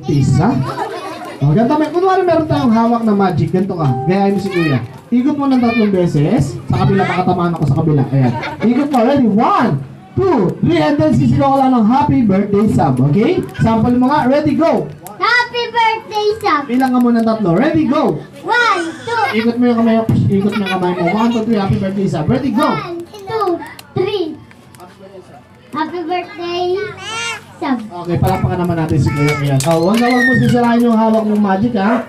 birthdays, ha? O, ganito, kunwari meron tayong hawak na magic. Ganito ka, gayahin mo si Kuya. Ikot mo ng 3 beses. Sa kabila, pakatamaan ako sa kabila. Ayan. Ikot mo, ready? 1, 2, 3, and then sisigaw ko lang ng happy birthday sub, okay? Sample mo nga, ready, go! Happy birthday, Sam! Ilang ka mo ng 3, ready, go! 1, 2, Ikot mo yung kamay mo, ikot mo yung kamay mo. 1, 2, 3, happy birthday sub, ready, go! 1, 2, 3. Happy birthday, Sam! Okay, palakpakan naman natin si Kuya Kuya. Oh, huwag mo sisirain yung hawak ng magic, ha?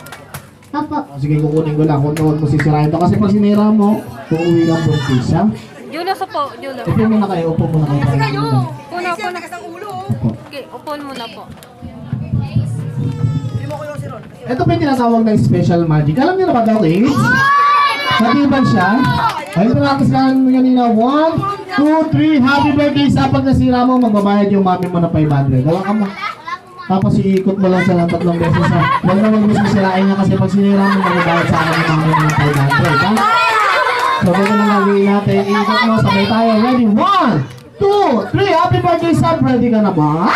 Opo. Oh, sige, kukunin ko lang. Huwag mo sisirain to. Kasi pag sinira mo, uuwi ng birthday sub. Julos po, Julos. Upo muna kayo, upo muna kayo. Una. Okay, upon muna po. Ito pa yung tinatawag na special magic. Alam niyo na ba daw, kids? Matibay siya. Ayun pa natin sila kanina. 1, 2, 3. Happy birthday sa pag nasira mo, magbabayad yung mami mo na 500. Gawa ka mo. Tapos iikot mo lang siya ng 3 beses. Huwag na mo sisirain niya kasi pag sinira mo, magbabayad sa akin yung mami mo ng 500. Ha? So, ito na gagawin natin. Iikot mo, sabay tayo. Ready? 1, 2, 3. Happy birthday sub. Ready ka na ba?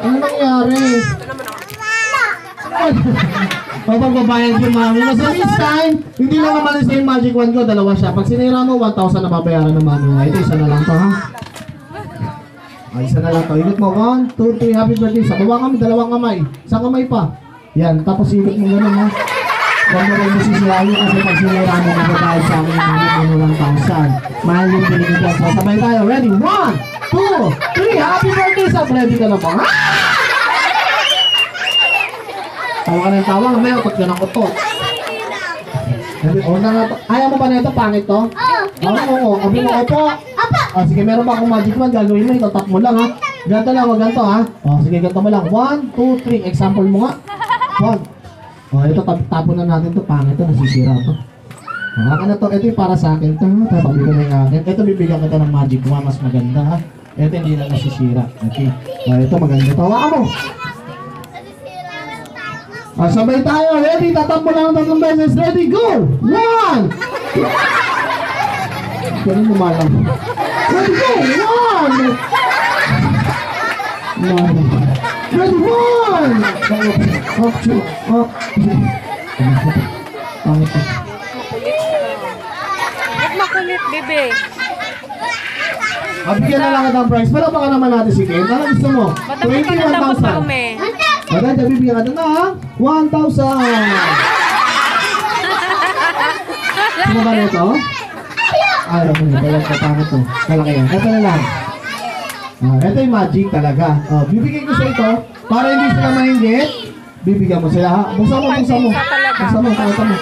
Ano nangyari? Magbabayad yung mami mo. So this time, hindi lang naman yung same magic wand ko, dalawa siya. Pag sinira mo, 1,000 na babayaran ng mami mo. Ito, isa na lang to, ha? Isa na lang to. Ikot mo, 1, 2, 3, happy birthday. Sa baba kami, 2 kamay. Isang kamay pa. Yan, tapos ikot mo gano'n, ha? Huwag mo rin masisirain yun kasi pag sinira mo, mababayad sa amin yung mami mo ng 1,000. Mahal yung binigyan. So sabay tayo. Ready? 1, 2, 3, happy birthday sa ready ka na ba? Tawa ka ng tawa, may utot ka ng utot. Ayaw mo ba na ito? Pangit to? Oo. Abi mo, opo. Sige, meron ba akong magic wand? Gagawin mo, itatap mo lang, ha? Ganto lang, wag ganto, ha? Sige, ganto mo lang. 1, 2, 3. Example mo nga. 1. Ito, tapon na natin to. Pangit to, nasisira to. Akin na to. Ito yung para sa akin to. Tapos bigyan na yung akin. Ito, bibigyan kita ng magic wand. Mas maganda, ha? Ito, hindi na nasisira. Okay. Ito, maganda to. Hawakan mo. Sabay tayo. Ready? Tatap mo lang ng 3 beses. Ready? Go! 1! Ganun lumalang. Ready? Go! 1! Ready? 1! Up, 2, up. Pangit ka. Ba't makulit, bebe? Bigyan na lang kita ang price. Wala pa ka naman natin si Ken. Ano gusto mo? Matabi ka na dapat marumi. Maganda, bibigyan ka na, ha? 1,000! Sino ba nito? Ayaw mo nito. Walang kapangit to. Malaki yan. Ito na lang. Ito yung magic talaga. Bibigyan ko sa ito. Para hindi sila mahinggit. Bibigyan mo sila, ha? Buksan mo. Buksan mo. Pakita mo.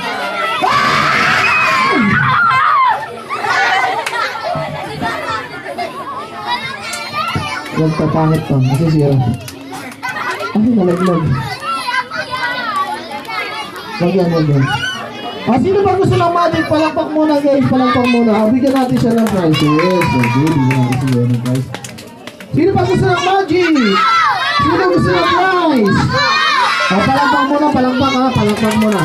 Huwag kapangit to. Masisira. Ay, nalaglag. Wag yan. Sino ba gusto ng magic? Palakpak muna, guys. Palakpak muna. Bigyan natin siya ng prizes. Bigyan natin siya ng prize. Sino ba gusto ng magic? Sino gusto ng prize? Palakpak muna, palakpak, ha? Palakpak muna.